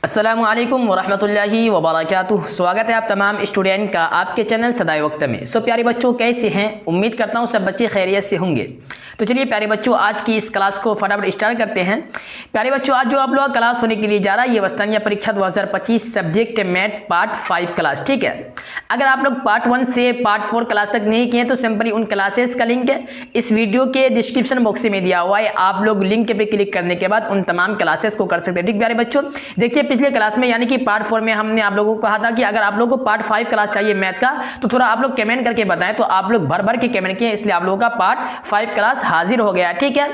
अस्सलामुअलैकुम वरहमतुल्लाहि वबरकातुह। स्वागत है आप तमाम स्टूडेंट का आपके चैनल सदाए वक्त में। सो प्यारे बच्चों, कैसे हैं? उम्मीद करता हूँ सब बच्चे खैरियत से होंगे। तो चलिए प्यारे बच्चों, आज की इस क्लास को फटाफट स्टार्ट करते हैं। प्यारे बच्चों, आज जो आप लोग क्लास होने के लिए जा रहा है ये वस्तानिया परीक्षा 2025 सब्जेक्ट मैथ पार्ट 5 क्लास। ठीक है, अगर आप लोग पार्ट 1 से पार्ट 4 क्लास तक नहीं किए तो सिंपली उन क्लासेस का लिंक इस वीडियो के डिस्क्रिप्शन बॉक्स में दिया हुआ है। आप लोग लिंक पे क्लिक करने के बाद उन तमाम क्लासेस को कर सकते हैं। ठीक प्यारे बच्चों, देखिए पिछले क्लास में यानी कि पार्ट 4 में हमने आप लोगों को कहा था कि अगर आप लोगों को पार्ट 5 क्लास चाहिए मैथ का तो थोड़ा आप लोग कमेंट करके बताएं। तो आप लोग भर भर के कमेंट किए, इसलिए आप लोगों का पार्ट 5 क्लास हाजिर हो गया। ठीक है,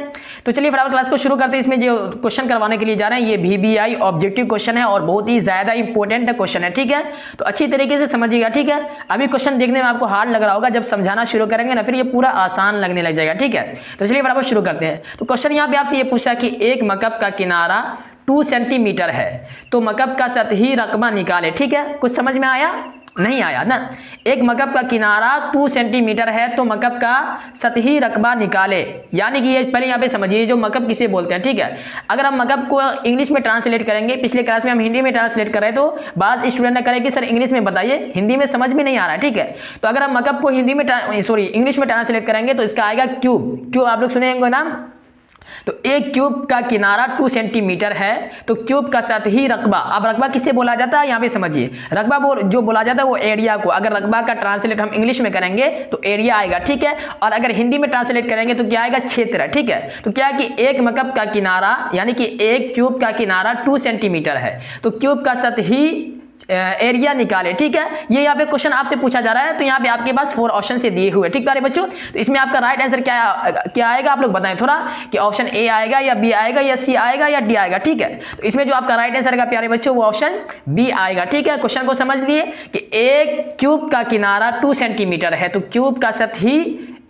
तो चलिए फटाफट क्लास को शुरू करते हैं। इसमें जो क्वेश्चन करवाने के लिए जा रहे हैं ये VBI ऑब्जेक्टिव क्वेश्चन है और बहुत ही ज्यादा इंपॉर्टेंट क्वेश्चन है। ठीक है, तो अच्छी तरीके से समझिएगा। ठीक है, अभी क्वेश्चन देखने में आपको हार्ड लग रहा होगा, जब समझाना शुरू करेंगे ना फिर ये पूरा आसान लगने लग जाएगा। ठीक है, तो चलिए फटाफट शुरू करते हैं। तो क्वेश्चन यहाँ पे आपसे ये पूछा कि एक मकब का किनारा 2 सेंटीमीटर है तो मकब का सतही रकबा निकाले। ठीक है, कुछ समझ में आया? नहीं आया ना? एक मकब का किनारा 2 सेंटीमीटर है तो मकब का सतही रकबा निकाले, यानी कि ये पहले यहाँ पे समझिए जो मकब किसे बोलते हैं। ठीक है, अगर हम मकब को इंग्लिश में ट्रांसलेट करेंगे, पिछले क्लास में हम हिंदी में ट्रांसलेट कर रहे तो बाद स्टूडेंट ने करें कि सर इंग्लिश में बताइए, हिंदी में समझ में नहीं आ रहा है। ठीक है, तो अगर हम मकब को हिंदी में इंग्लिश में ट्रांसलेट करेंगे तो इसका आएगा क्यूब। क्यूब आप लोग सुने होंगे नाम। तो एक क्यूब का किनारा 2 सेंटीमीटर है तो क्यूब का सतही रकबा, अब रकबा किससे बोला जाता है यहाँ पे समझिए। रकबा जो बोला जाता है वो एरिया को, अगर रकबा का ट्रांसलेट हम इंग्लिश में करेंगे तो एरिया आएगा। ठीक है, और अगर हिंदी में ट्रांसलेट करेंगे तो क्या आएगा? क्षेत्र। ठीक है, तो क्या है कि एक मकब का किनारा यानी कि एक क्यूब का किनारा 2 सेंटीमीटर है तो क्यूब का सतही एरिया निकाले। ठीक है, ये यहाँ पे क्वेश्चन आपसे पूछा जा रहा है। तो यहाँ पे आपके पास 4 ऑप्शन से दिए हुए। ठीक प्यारे बच्चों, तो इसमें आपका राइट आंसर क्या आएगा आप लोग बताएं थोड़ा, कि ऑप्शन ए आएगा या बी आएगा या सी आएगा या डी आएगा। ठीक है, तो इसमें जो आपका राइट आंसर आएगा प्यारे बच्चों वो ऑप्शन बी आएगा। ठीक है, क्वेश्चन को समझ लिए कि एक क्यूब का किनारा 2 सेंटीमीटर है तो क्यूब का सतही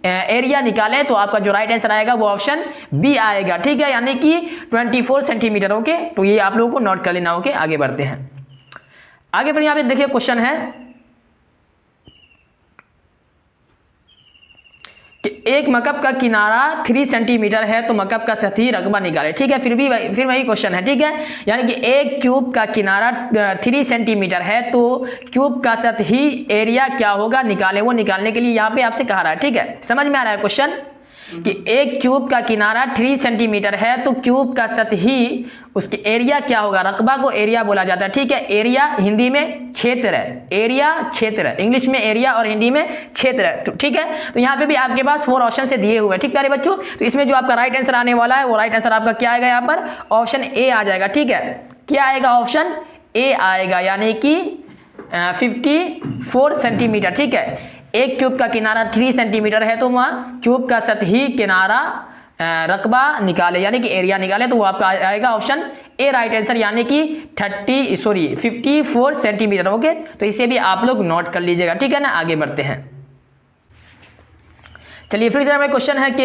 एरिया निकालें, तो आपका जो राइट आंसर आएगा वो ऑप्शन बी आएगा। ठीक है, यानी कि 24 सेंटीमीटर। ओके, तो ये आप लोगों को नोट कर लेना। ओके, आगे बढ़ते हैं। आगे फिर यहां पे देखिए क्वेश्चन है कि एक मकब का किनारा 3 सेंटीमीटर है तो मकब का सतही रकबा निकाले। ठीक है, फिर वही क्वेश्चन है। ठीक है, यानी कि एक क्यूब का किनारा 3 सेंटीमीटर है तो क्यूब का सतही एरिया क्या होगा निकाले। वो निकालने के लिए यहां पे आपसे कहा रहा है। ठीक है, समझ में आ रहा है क्वेश्चन कि एक क्यूब का किनारा 3 सेंटीमीटर है तो क्यूब का सतही उसके एरिया क्या होगा। रकबा को एरिया बोला जाता है। ठीक है, एरिया हिंदी में क्षेत्र है, एरिया क्षेत्र, इंग्लिश में एरिया और हिंदी में क्षेत्र है। ठीक है, तो यहाँ पे भी आपके पास 4 ऑप्शन से दिए हुए हैं। ठीक प्यारे बच्चों, तो इसमें जो आपका राइट आंसर आने वाला है वो राइट आंसर आपका क्या आएगा? यहाँ पर ऑप्शन ए आ जाएगा। ठीक है, क्या आएगा? ऑप्शन ए आएगा, यानी कि 54 सेंटीमीटर। ठीक है, एक क्यूब का किनारा 3 सेंटीमीटर है तो वहाँ क्यूब का सतही किनारा रकबा निकाले यानी कि एरिया निकाले, तो वो आपका आएगा ऑप्शन ए राइट आंसर, यानी कि 54 सेंटीमीटर। ओके, तो इसे भी आप लोग नोट कर लीजिएगा। ठीक है ना, आगे बढ़ते हैं। चलिए फिर से हमें क्वेश्चन है कि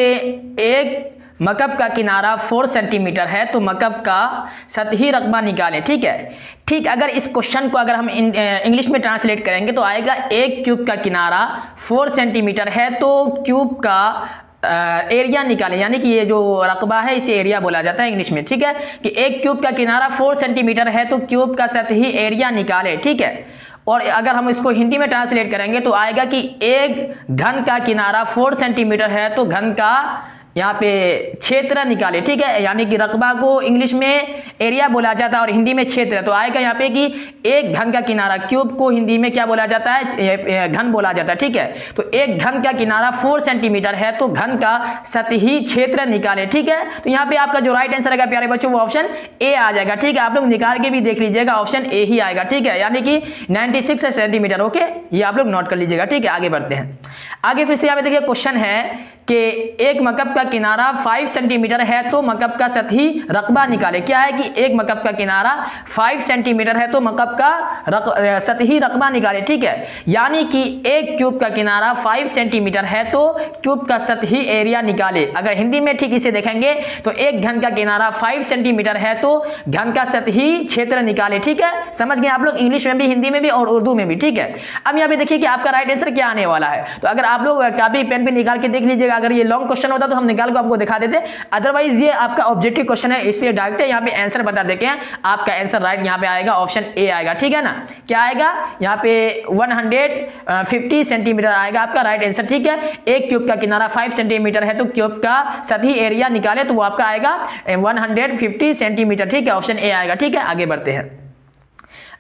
एक मकब का किनारा 4 सेंटीमीटर है तो मकब का सतही रकबा निकालें। ठीक है, ठीक, अगर इस क्वेश्चन को अगर हम इंग्लिश में ट्रांसलेट करेंगे तो आएगा एक क्यूब का किनारा 4 सेंटीमीटर है तो क्यूब का एरिया निकालें, यानी कि ये जो रकबा है इसे एरिया बोला जाता है इंग्लिश में। ठीक है, कि एक क्यूब का किनारा 4 सेंटीमीटर है तो क्यूब का सतही एरिया निकाले। ठीक है, और अगर हम इसको हिंदी में ट्रांसलेट करेंगे तो आएगा कि एक घन का किनारा 4 सेंटीमीटर है तो घन का यहाँ पे क्षेत्र निकाले। ठीक है, यानी कि रकबा को इंग्लिश में एरिया बोला जाता है और हिंदी में क्षेत्र, तो आएगा यहाँ पे कि एक घन का किनारा, क्यूब को हिंदी में क्या बोला जाता है? घन बोला जाता है। ठीक है, तो एक घन का किनारा 4 सेंटीमीटर है तो घन का सतही क्षेत्र निकाले। ठीक है, तो यहाँ पे आपका जो राइट आंसर आएगा प्यारे बच्चों वो ऑप्शन ए आ जाएगा। ठीक है, आप लोग निकाल के भी देख लीजिएगा, ऑप्शन ए ही आएगा। ठीक है, यानी कि 96 सेंटीमीटर। ओके, ये आप लोग नोट कर लीजिएगा। ठीक है, आगे बढ़ते हैं। आगे फिर से यहाँ पे देखिए क्वेश्चन है कि एक मकब का किनारा 5 सेंटीमीटर है तो मकब का सतही रकबा निकाले। क्या है कि एक मकब का किनारा 5 सेंटीमीटर है तो मकब का सतही रकबा निकाले। ठीक है, यानी कि एक क्यूब का किनारा 5 सेंटीमीटर है तो क्यूब का सतही एरिया निकाले। अगर हिंदी में ठीक इसे देखेंगे तो एक घन का किनारा 5 सेंटीमीटर है तो घन का सतही क्षेत्र निकाले। ठीक है, समझ गए आप लोग, इंग्लिश में भी, हिंदी में भी और उर्दू में भी। ठीक है, अब यहाँ पे देखिए कि आपका राइट आंसर क्या आने वाला है। तो अगर आप लोग कॉपी पेन पे निकाल के देख लीजिएगा लीजिएगा, अगर ये लॉन्ग क्वेश्चन होता तो हम निकाल को आपको दिखा देते, अदरवाइज ये आपका ऑब्जेक्टिव क्वेश्चन है, इससे डायरेक्ट यहाँ पे आंसर बता देते हैं। आपका आंसर राइट यहाँ पे आएगा ऑप्शन ए आएगा, ठीक है ना। क्या आएगा यहाँ पे 150 सेंटीमीटर आएगा आपका राइट आंसर, ठीक है। एक क्यूब का किनारा 5 सेंटीमीटर है तो क्यूब का सतही एरिया निकाले तो वो आपका आएगा 150 सेंटीमीटर, ठीक है। ऑप्शन ए आएगा, ठीक है। आगे बढ़ते हैं।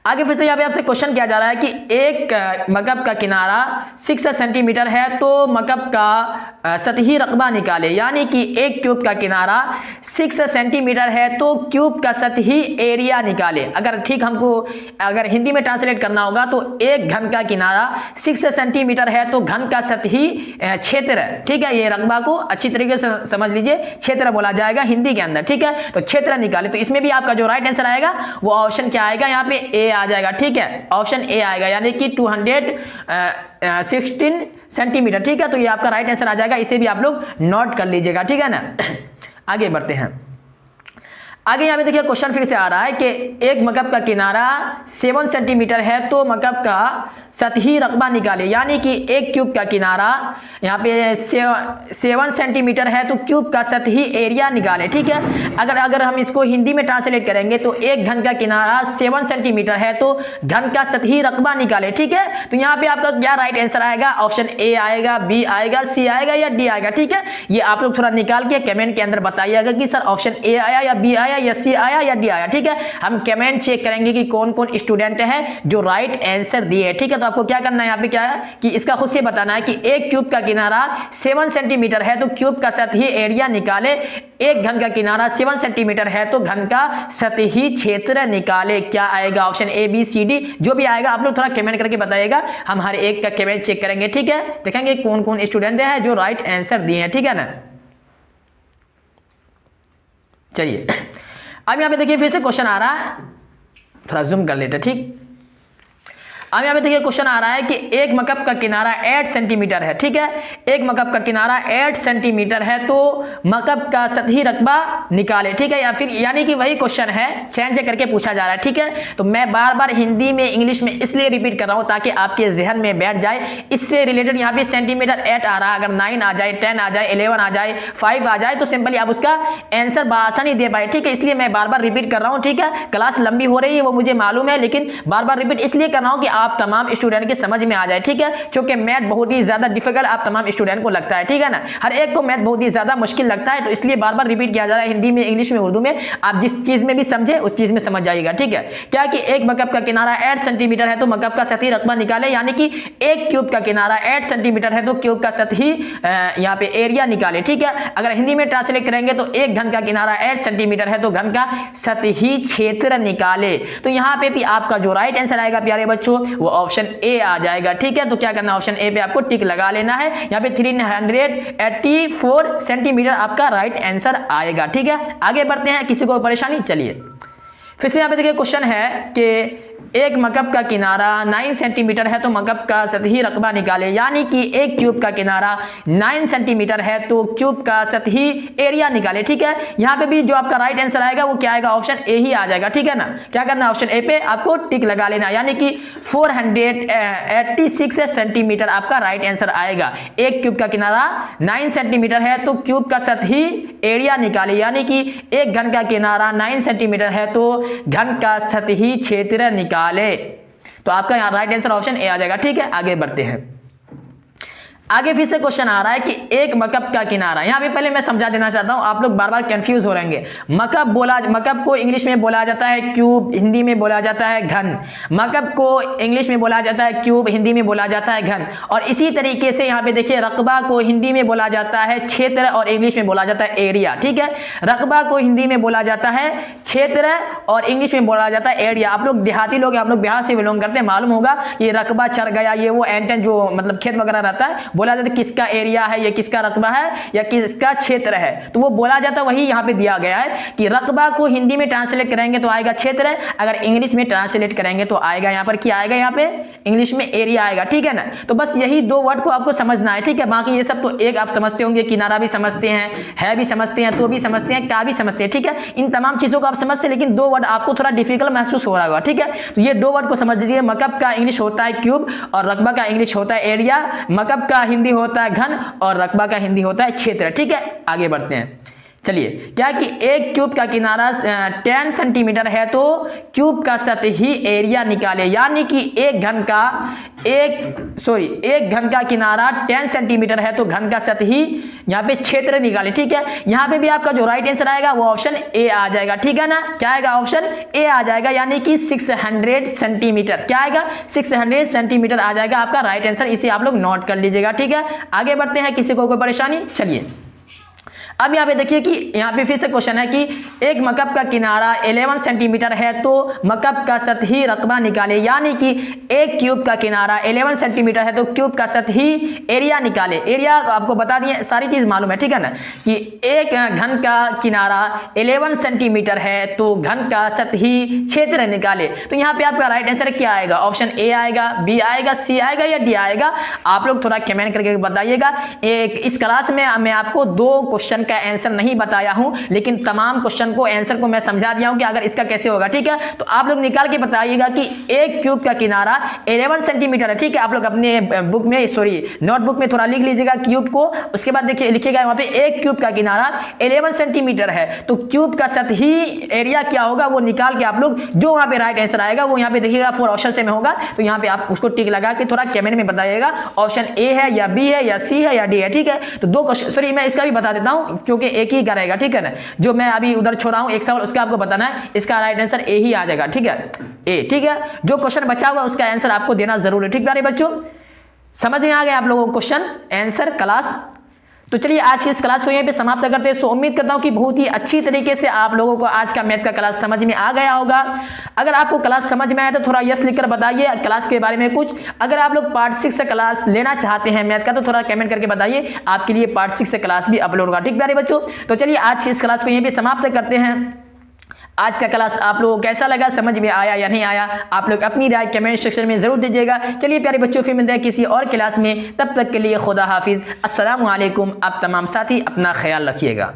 आगे फिर से यहाँ पे आपसे क्वेश्चन किया जा रहा है कि एक मकब का किनारा 6 सेंटीमीटर है तो मकब का सतही रकबा निकाले, यानी कि एक क्यूब का किनारा 6 सेंटीमीटर है तो क्यूब का सतही एरिया निकाले। अगर ठीक हमको अगर हिंदी में ट्रांसलेट करना होगा तो एक घन का किनारा 6 सेंटीमीटर है तो घन का सतही क्षेत्र, ठीक है। ये रकबा को अच्छी तरीके से समझ लीजिए, क्षेत्र बोला जाएगा हिंदी के अंदर, ठीक है। तो क्षेत्र निकाले, तो इसमें भी आपका जो राइट आंसर आएगा वो ऑप्शन क्या आएगा यहाँ पे ए आ जाएगा, ठीक है। ऑप्शन ए आएगा, यानी कि 216 सेंटीमीटर, ठीक है। तो ये आपका राइट आंसर आ जाएगा, इसे भी आप लोग नोट कर लीजिएगा, ठीक है ना। आगे बढ़ते हैं। आगे यहाँ पे देखिए क्वेश्चन फिर से आ रहा है कि एक मकब का किनारा 7 सेंटीमीटर है तो मकब का सतही रकबा निकाले, यानी कि एक क्यूब का किनारा यहाँ पे 7 सेंटीमीटर है तो क्यूब का सतही एरिया निकाले, ठीक है। अगर हम इसको हिंदी में ट्रांसलेट करेंगे तो एक घन का किनारा 7 सेंटीमीटर है तो घन का सतही रकबा निकाले, ठीक है। तो यहाँ पे आपका क्या राइट आंसर आएगा, ऑप्शन ए आएगा, बी आएगा, सी आएगा या डी आएगा, ठीक है। ये आप लोग थोड़ा निकाल के कमेंट के अंदर बताइएगा कि सर ऑप्शन ए आया या बी आया या सी आया या डी आया, ठीक है। हम कमेंट चेक करेंगे कि कौन कौन स्टूडेंट है जो राइट आंसर दिए, ठीक है। तो आपको क्या करना है यहाँ पे क्या है कि इसका खुद से बताना है कि एक क्यूब का किनारा 7 सेंटीमीटर है तो क्यूब का सतही एरिया निकाले, एक घन का किनारा 7 सेंटीमीटर है तो घन का सतही क्षेत्र निकाले। क्या आएगा, option A, B, C, D, जो भी आएगा आप लोग थोड़ा कमेंट करके बताइएगा, हम हर एक का कमेंट चेक करेंगे, ठीक है। देखेंगे कौन कौन स्टूडेंट है जो राइट आंसर दिए हैं, ठीक है ना। चलिए अब यहाँ पे देखिए फिर से क्वेश्चन आ रहा है, थोड़ा जूम कर लेते, ठीक। अब यहाँ पे देखिए क्वेश्चन आ रहा है कि एक मकब का किनारा 8 सेंटीमीटर है, ठीक है। एक मकब का किनारा 8 सेंटीमीटर है तो मकब का सतही रकबा निकाले, ठीक है। या फिर यानी कि वही क्वेश्चन है, चेंज करके पूछा जा रहा है, ठीक है। तो मैं बार बार हिंदी में इंग्लिश में इसलिए रिपीट कर रहा हूँ ताकि आपके जहन में बैठ जाए। इससे रिलेटेड यहाँ पे सेंटीमीटर 8 आ रहा है, अगर 9 आ जाए, 10 आ जाए, 11 आ जाए, 5 आ जाए तो सिंपली आप उसका आंसर बआसानी दे पाए, ठीक है। इसलिए मैं बार बार रिपीट कर रहा हूँ, ठीक है। क्लास लंबी हो रही है वो मुझे मालूम है, लेकिन बार बार रिपीट इसलिए कर रहा हूँ कि आप तमाम स्टूडेंट के समझ में आ जाए, ठीक है। क्योंकि मैथ बहुत ही ज्यादा डिफिकल्ट आप तमाम स्टूडेंट को लगता है, ठीक है ना। हर एक को मैथ बहुत ही ज्यादा मुश्किल लगता है, तो इसलिए बार बार रिपीट किया जा रहा है हिंदी में, इंग्लिश में, उर्दू में। आप जिस चीज में भी समझे उस चीज में समझ जाइएगा, ठीक है। क्या कि एक मकब का किनारा 8 सेंटीमीटर है तो मकब का सतही रकबा निकाले, यानी कि एक क्यूब का किनारा 8 सेंटीमीटर है तो क्यूब का सतही यहाँ पे एरिया निकाले, ठीक है। अगर हिंदी में ट्रांसलेट करेंगे तो एक घन का किनारा 8 सेंटीमीटर है तो घन का सतही क्षेत्र निकाले। तो यहाँ पे भी आपका जो राइट आंसर आएगा प्यारे बच्चों वो ऑप्शन ए आ जाएगा, ठीक है। तो क्या करना, ऑप्शन ए पे आपको टिक लगा लेना है। यहाँ पे 384 सेंटीमीटर आपका राइट आंसर आएगा, ठीक है। आगे बढ़ते हैं, किसी को परेशानी, चलिए फिर से यहाँ पे देखिए क्वेश्चन है कि एक मकब का किनारा 9 सेंटीमीटर है तो मकब का सतही रकबा निकाले, यानी कि एक क्यूब का किनारा 9 सेंटीमीटर है तो क्यूब का सतही एरिया निकाले, ठीक है। यहाँ पे भी जो आपका राइट आंसर आएगा वो क्या आएगा, ऑप्शन ए ही आ जाएगा, ठीक है ना। क्या करना, ऑप्शन ए पे आपको टिक लगा लेना, यानी कि 486 सेंटीमीटर आपका राइट आंसर आएगा। एक क्यूब का किनारा 9 सेंटीमीटर है तो क्यूब का सतही एरिया निकाले, यानी कि एक घन का किनारा 9 सेंटीमीटर है तो घन का सतही क्षेत्र निकाले। तो आपका यहां राइट आंसर ऑप्शन ए आ जाएगा, ठीक है। आगे बढ़ते हैं। आगे फिर से क्वेश्चन आ रहा है कि एक मकब का किनारा, यहां पे पहले मैं समझा देना चाहता हूं, आप लोग बार बार कंफ्यूज हो रहेंगे। मकब को इंग्लिश में बोला जाता है क्यूब, हिंदी में बोला जाता है घन। मकब को इंग्लिश में बोला जाता है क्यूब, हिंदी में बोला जाता है घन। और इसी तरीके से यहां पे देखिए रकबा को हिंदी में बोला जाता है क्षेत्र और इंग्लिश में बोला जाता है एरिया, ठीक है। रकबा को हिंदी में बोला जाता है क्षेत्र और इंग्लिश में बोला जाता है एरिया। आप लोग देहाती लोग, आप लोग बिहार से बिलोंग करते हैं, मालूम होगा ये रकबा चढ़ गया, ये वो एंटन जो मतलब खेत वगैरह रहता है, बोला जाता है किसका एरिया है, ये किसका रकबा है या किसका क्षेत्र है, तो वो बोला जाता है। वही यहां पे दिया गया है कि रकबा को हिंदी में ट्रांसलेट करेंगे तो आएगा क्षेत्र, अगर इंग्लिश में ट्रांसलेट करेंगे तो आएगा यहां पर क्या आएगा, यहां पे इंग्लिश में एरिया आएगा, ठीक है ना। तो बस यही दो वर्ड को आपको समझना है, ठीक है। बाकी ये सब तो एक आप समझते होंगे, किनारा भी समझते हैं, है भी समझते हैं, तो भी समझते हैं, क्या भी समझते हैं, ठीक है। इन तमाम चीजों को आप समझते हैं, लेकिन दो वर्ड आपको थोड़ा डिफिकल्ट महसूस हो रहा होगा, ठीक है। तो ये दो वर्ड को समझ लीजिए, मकब का इंग्लिश होता है क्यूब और रकबा का इंग्लिश होता है एरिया। मकब का हिंदी होता है घन और रकबा का हिंदी होता है क्षेत्र। ठीक है, आगे बढ़ते हैं। चलिए, क्या कि एक क्यूब का किनारा 10 सेंटीमीटर है तो क्यूब का सतही एरिया निकाले, यानी कि एक घन का किनारा 10 सेंटीमीटर है तो घन का सतही यहाँ पे क्षेत्र निकाले। ठीक है, यहाँ पे भी आपका जो राइट आंसर आएगा वो ऑप्शन ए आ जाएगा। ठीक है ना, क्या आएगा, ऑप्शन ए आ जाएगा, यानी कि 600 सेंटीमीटर। क्या आएगा, 600 सेंटीमीटर आ जाएगा आपका राइट आंसर। इसे आप लोग नोट कर लीजिएगा। ठीक है, आगे बढ़ते हैं। किसी को कोई परेशानी? चलिए, अब यहाँ पे देखिए कि यहाँ पे फिर से क्वेश्चन है कि एक मकब का किनारा 11 सेंटीमीटर है तो मकब का सतही रकबा निकाले, यानी कि एक क्यूब का किनारा 11 सेंटीमीटर है तो क्यूब का सतही एरिया निकाले। एरिया आपको बता दिए, सारी चीज मालूम है। ठीक है ना, कि एक घन का किनारा 11 सेंटीमीटर है तो घन का सतही क्षेत्र निकाले। तो यहाँ पे आपका राइट आंसर क्या आएगा, ऑप्शन ए आएगा, बी आएगा, सी आएगा या डी आएगा? आप लोग थोड़ा कमेंट करके बताइएगा। इस क्लास में मैं आपको 2 क्वेश्चन का आंसर नहीं बताया हूं, लेकिन तमाम क्वेश्चन को आंसर को मैं समझा दिया हूं कि अगर इसका कैसे होगा। ठीक है, तो आप लोग निकाल के बताइएगा कि एक क्यूब का किनारा 11 सेंटीमीटर है। ठीक है, आप लोग अपने बुक में नोटबुक में थोड़ा लिख लीजिएगा क्यूब को। उसके बाद देखिए लिखिएगा वहां पे एक क्यूब का किनारा 11 सेंटीमीटर है तो क्यूब का सतही एरिया क्या होगा वो निकाल के आप लोग जो वहां पे राइट आंसर आएगा वो यहां पे देखिएगा 4 ऑप्शन से में होगा, तो यहां पे आप उसको टिक लगा के थोड़ा कमेंट में बताइएगा ऑप्शन ए है या बी है या सी है या डी है। ठीक है, तो 2 क्वेश्चन, मैं इसका भी बता देता हूं क्योंकि एक ही करेगा। ठीक है ना, जो मैं अभी उधर छोड़ा हूं एक सवाल उसका आपको बताना है, इसका राइट आंसर ए ही आ जाएगा। ठीक है, ए। ठीक है, जो क्वेश्चन बचा हुआ उसका आंसर आपको देना जरूर है। ठीक प्यारे बच्चों, समझ में आ गया आप लोगों को क्वेश्चन आंसर क्लास? तो चलिए आज की इस क्लास को यहीं पे समाप्त करते हैं। सो उम्मीद करता हूं कि बहुत ही अच्छी तरीके से आप लोगों को आज का मैथ का क्लास समझ में आ गया होगा। अगर आपको क्लास समझ में आया तो थोड़ा यस लिखकर बताइए क्लास के बारे में कुछ। अगर आप लोग पार्ट 6 से क्लास लेना चाहते हैं मैथ का तो थोड़ा कमेंट करके बताइए, आपके लिए पार्ट 6 से क्लास भी अपलोड होगा। ठीक प्यारे बच्चों, तो चलिए आज की इस क्लास को यहीं पे समाप्त करते हैं। आज का क्लास आप लोगों को कैसा लगा, समझ में आया या नहीं आया, आप लोग अपनी राय कमेंट सेक्शन में जरूर दीजिएगा। चलिए प्यारे बच्चों, फिर मिलते हैं किसी और क्लास में, तब तक के लिए खुदा हाफिज, अस्सलामु अलैकुम। आप तमाम साथी अपना ख्याल रखिएगा।